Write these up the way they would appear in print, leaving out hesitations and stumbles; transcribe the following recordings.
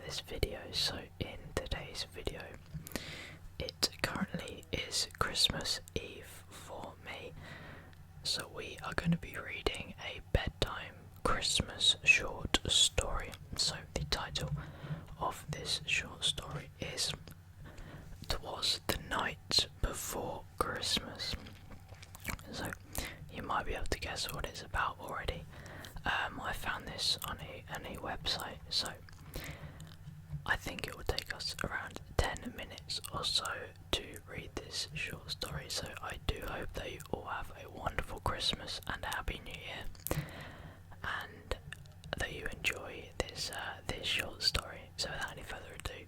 this video. So in today's video, it currently is Christmas Eve for me, so we are going to be reading a bedtime Christmas short story. So the title of this short story is Twas the Night Before Christmas. So you might be able to guess what it's about already. I found this on a website, so I think it will take us around 10 minutes or so to read this short story. So I do hope that you all have a wonderful Christmas and a Happy New Year, and that you enjoy this short story. So without any further ado,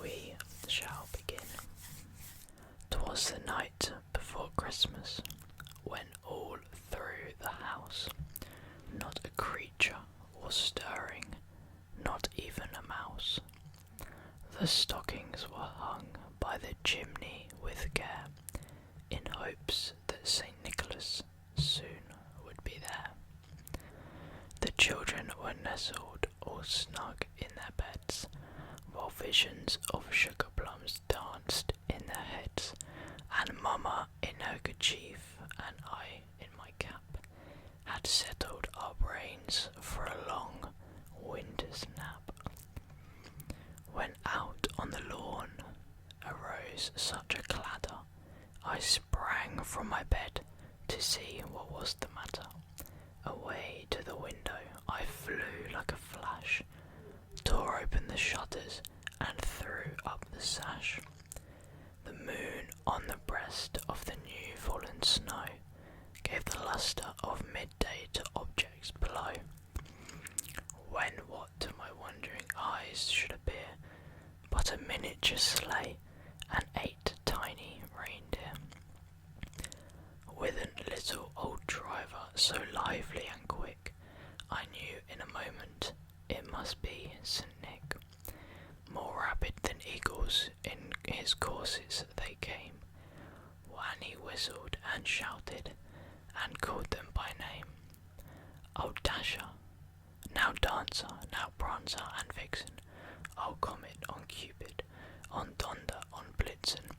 we shall begin. 'Twas the night before Christmas, when all through the house not a creature was stirring, not even a mouse. The stockings were hung by the chimney with care, in hopes that St. Nicholas soon would be there. The children were nestled all snug in their beds, while visions of sugar plums danced in their heads, and Mamma in her kerchief and I in my cap had settled our brains for a long winter's nap. When out on the lawn arose such a clatter, I sprang from my bed to see what was the matter. Away to the window I flew like a flash, tore open the shutters and threw up the sash. The moon on the breast of the new fallen snow gave the lustre of midday to objects below, when what to my wondering eyes should appear but a miniature sleigh and 8 tiny reindeer, with a little old driver so lively and quick, I knew in a moment it must be St. Nick. More rapid than eagles in his courses they came, and he whistled and shouted and called them by name. Old Dasher, now Dancer, now Prancer and Vixen, old Comet on Cupid, on Donder, on Blitzen,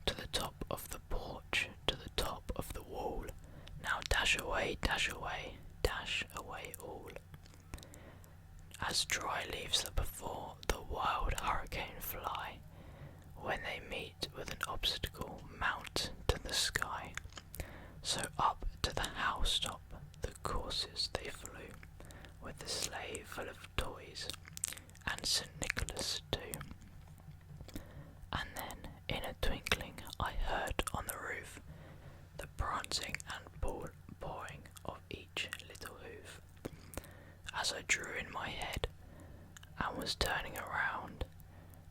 to the top of the porch, to the top of the wall, now dash away all. As dry leaves that before the wild hurricane fly, when they meet with an obstacle, mount to the sky. So up to the housetop the courses they flew, with the sleigh full of toys, and St. Nicholas too. And then, in a twinkling, I heard on the roof the prancing and pawing of each little hoof. As I drew in my head and was turning around,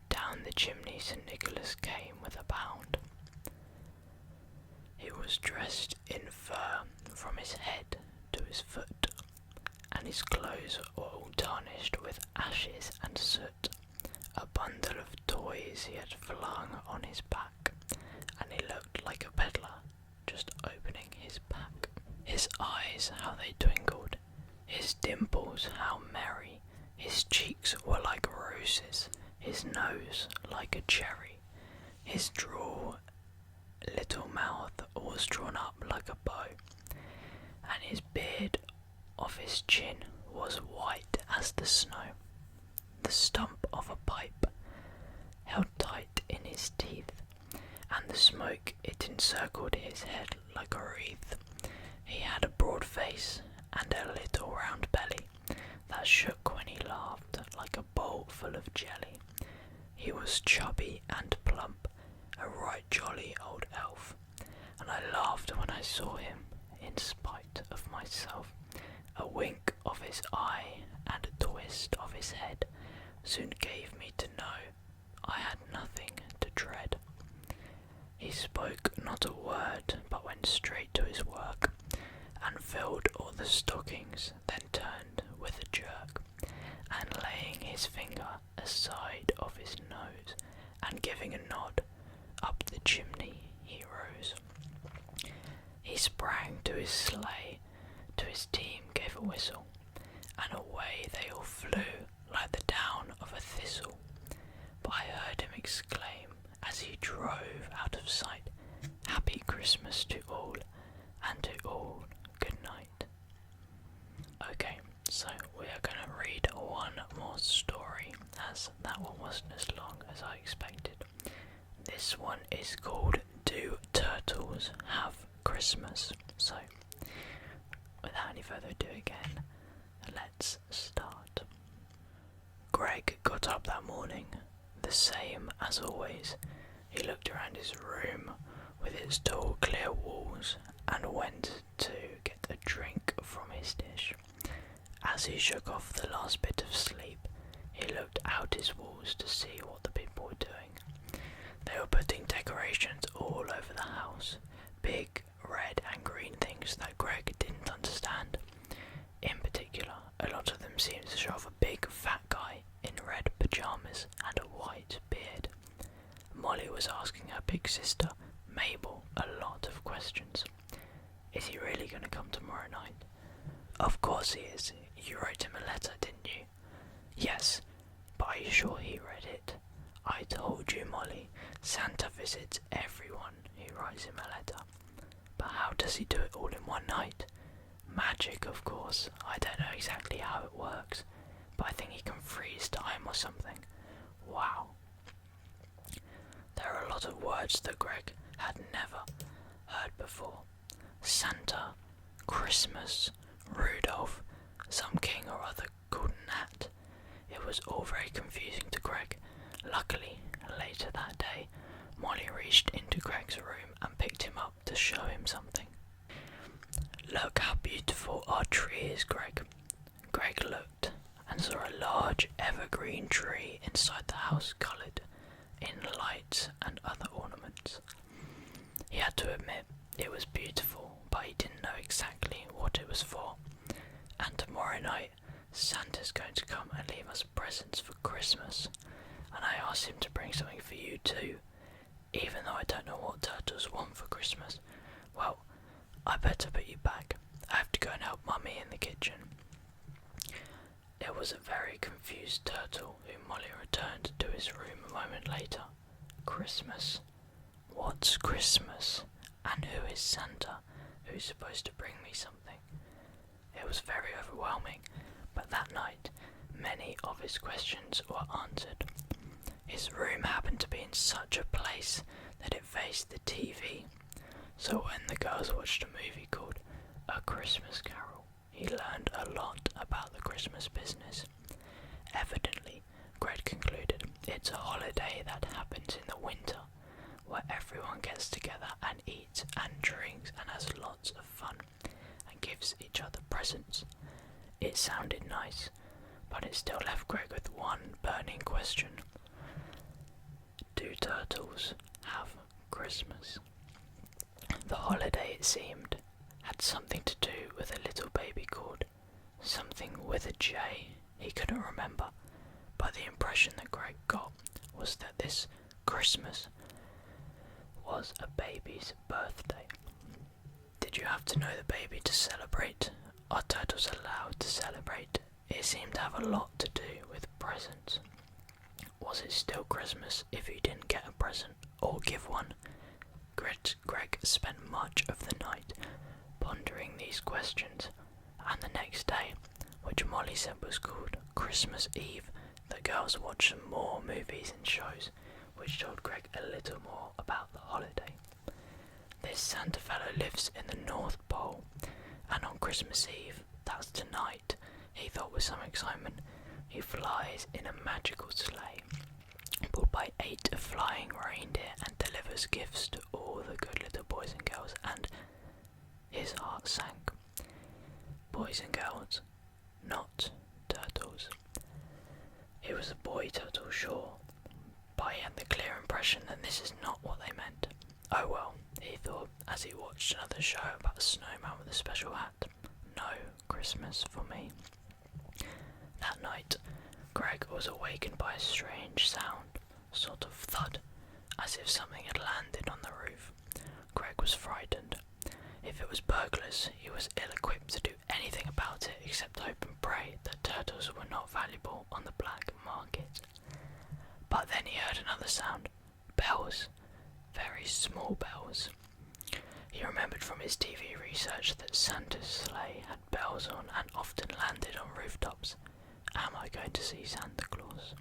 down the chimney St. Nicholas came with a bound. He was dressed in fur from his head to his foot, and his clothes were all tarnished with ashes and soot. A bundle of toys he had flung on his back, and he looked like a peddler just opening his pack. His eyes, how they twinkled, his dimples how merry, his cheeks were like roses, his nose like a cherry, his droll little mouth was drawn up like a bow, and his beard of his chin was white as the snow. The stump of a pipe held tight in his teeth, and the smoke it encircled his head like a wreath. He had a broad face and a little round belly that shook when he laughed like a bowl full of jelly. He was chubby and plump, a right jolly old elf, and I laughed when I saw him, in spite of myself. A wink of his eye and a twist of his head soon gave me to know I had nothing to dread. He spoke not a word, but went straight to his work, and filled all the stockings, then turned with a jerk, and laying his finger aside of his nose, and giving a nod, up the chimney he rose. He sprang to his sleigh, to his team gave a whistle, and away they all flew like the down of a thistle. This one is called Do Turtles Have Christmas? So, without any further ado again, let's start. Greg got up that morning, the same as always. He looked around his room with its tall clear walls and went to get a drink from his dish. As he shook off the last bit of sleep, he looked out his walls to see what the people were doing. They were putting decorations all over the house, big red and green things that Greg didn't understand. In particular, a lot of them seemed to show off a big fat guy in red pyjamas and a white beard. Molly was asking her big sister, Mabel, a lot of questions. Is he really going to come tomorrow night? Of course he is. You wrote him a letter, didn't you? Yes, but are you sure he read it? I told you, Molly, Santa visits everyone who writes him a letter. But how does he do it all in one night? Magic, of course. I don't know exactly how it works, but I think he can freeze time or something. Wow. There are a lot of words that Greg had never heard before. Santa, Christmas, Rudolph, some king or other called Nat. It was all very confusing to Greg. Luckily, later that day, Molly reached into Greg's room and picked him up to show him something. Look how beautiful our tree is, Greg. Greg looked and saw a large evergreen tree inside the house coloured in lights and other ornaments. He had to admit it was beautiful, but he didn't know exactly what it was for. And tomorrow night, Santa's going to come and leave us presents for Christmas, and I asked him to bring something for you too, even though I don't know what turtles want for Christmas. Well, I better put you back. I have to go and help Mummy in the kitchen. It was a very confused turtle who Molly returned to his room a moment later. Christmas? What's Christmas? And who is Santa, who's supposed to bring me something? It was very overwhelming, but that night many of his questions were answered. His room happened to be in such a place that it faced the TV, so when the girls watched a movie called A Christmas Carol, he learned a lot about the Christmas business. Evidently, Greg concluded it's a holiday that happens in the winter, where everyone gets together and eats and drinks and has lots of fun and gives each other presents. It sounded nice, but it still left Greg with one burning question. Do turtles have Christmas? The holiday, it seemed, had something to do with a little baby called something with a J. He couldn't remember, but the impression that Greg got was that this Christmas was a baby's birthday. Did you have to know the baby to celebrate? Are turtles allowed to celebrate? It seemed to have a lot to do with presents. Was it still Christmas if you didn't get a present or give one? Greg spent much of the night pondering these questions, and the next day, which Molly said was called Christmas Eve, the girls watched some more movies and shows, which told Greg a little more about the holiday. This Santa fellow lives in the North Pole, and on Christmas Eve, that's tonight, he thought with some excitement, he flies in a magical sleigh, pulled by 8 flying reindeer, and delivers gifts to all the good little boys and girls, and his heart sank. Boys and girls, not turtles. He was a boy turtle, sure, but he had the clear impression that this is not what they meant. Oh well, he thought as he watched another show about a snowman with a special hat. No Christmas for me. That night, Greg was awakened by a strange sound, sort of thud, as if something had landed on the roof. Greg was frightened. If it was burglars, he was ill-equipped to do anything about it except hope and pray that turtles were not valuable on the black market. But then he heard another sound. Bells. Very small bells. He remembered from his TV research that Santa's sleigh had bells on and often landed on rooftops. Am I going to see Santa Claus?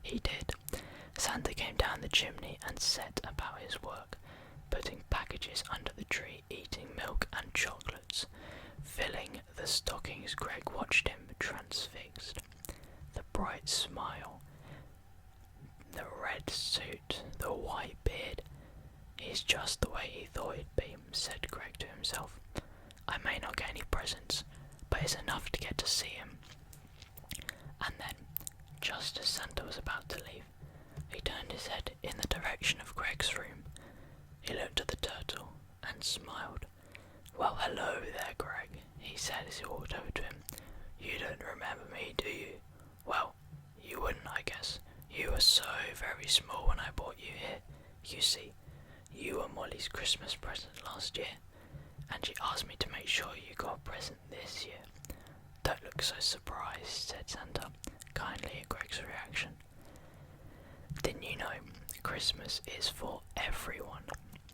He did. Santa came down down the chimney and set about his work, putting packages under the tree, eating milk and chocolates, filling the stockings. Greg watched him transfixed. The bright smile, the red suit, the white beard. He's just the way he thought he'd be, said Greg to himself. I may not get any presents, but it's enough to get to see him. And then, just as Santa was about to leave, he turned his head in the direction of Greg's room. He looked at the turtle and smiled. Well, hello there, Greg, he said as he walked over to him. You don't remember me, do you? Well, you wouldn't, I guess. You were so very small when I brought you here. You see, you were Molly's Christmas present last year, and she asked me to make sure you got a present this year. Don't look so surprised, said Santa, kindly at Greg's reaction. Didn't you know Christmas is for everyone,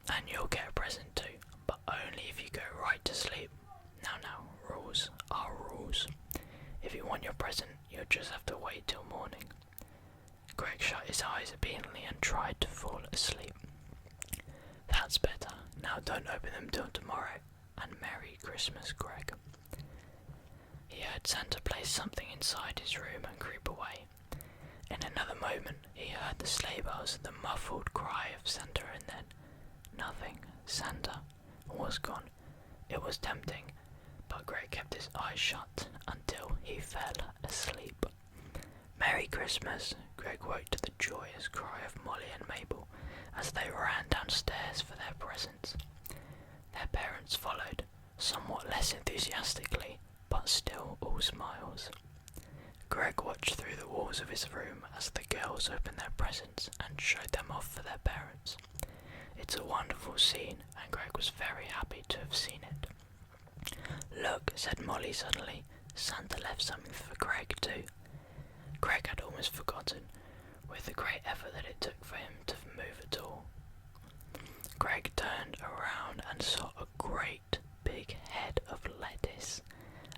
and you'll get a present too, but only if you go right to sleep. Now, rules are rules. If you want your present, you'll just have to wait till morning. Greg shut his eyes obediently and tried to fall asleep. That's better. Now don't open them till tomorrow, and Merry Christmas, Greg. He heard Santa place something inside his room and creep away. In another moment, he heard the sleigh bells, the muffled cry of Santa, and then nothing. Santa was gone. It was tempting, but Greg kept his eyes shut until he fell asleep. Merry Christmas! Greg woke to the joyous cry of Molly and Mabel as they ran downstairs for their presents. Their parents followed, somewhat less enthusiastically, but still all smiles. Greg watched through the walls of his room as the girls opened their presents and showed them off for their parents. It's a wonderful scene, and Greg was very happy to have seen it. Look, said Molly suddenly, Santa left something for Greg too. Greg had almost forgotten, with the great effort that it took for him to move at all. Greg turned around and saw a great big head of lettuce,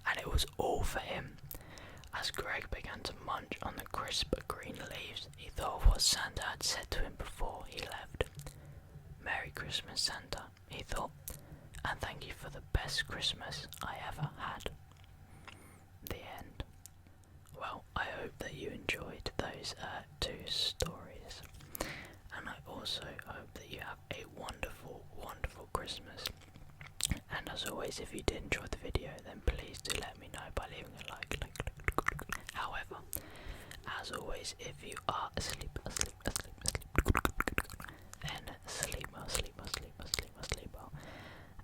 and it was all for him. As Greg began to munch on the crisp green leaves, he thought of what Santa had said to him before he left. Merry Christmas, Santa, he thought, and thank you for the best Christmas I ever had. The end. Well, I hope that you enjoyed those two stories, and I also hope that you have a wonderful, wonderful Christmas. And as always, if you did enjoy the video, then please do let me know by leaving a like. However, as always, if you are asleep, then sleep well,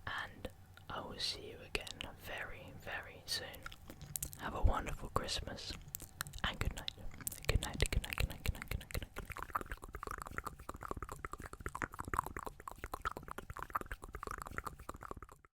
and I will see you again very, very soon. Have a wonderful Christmas, and good night.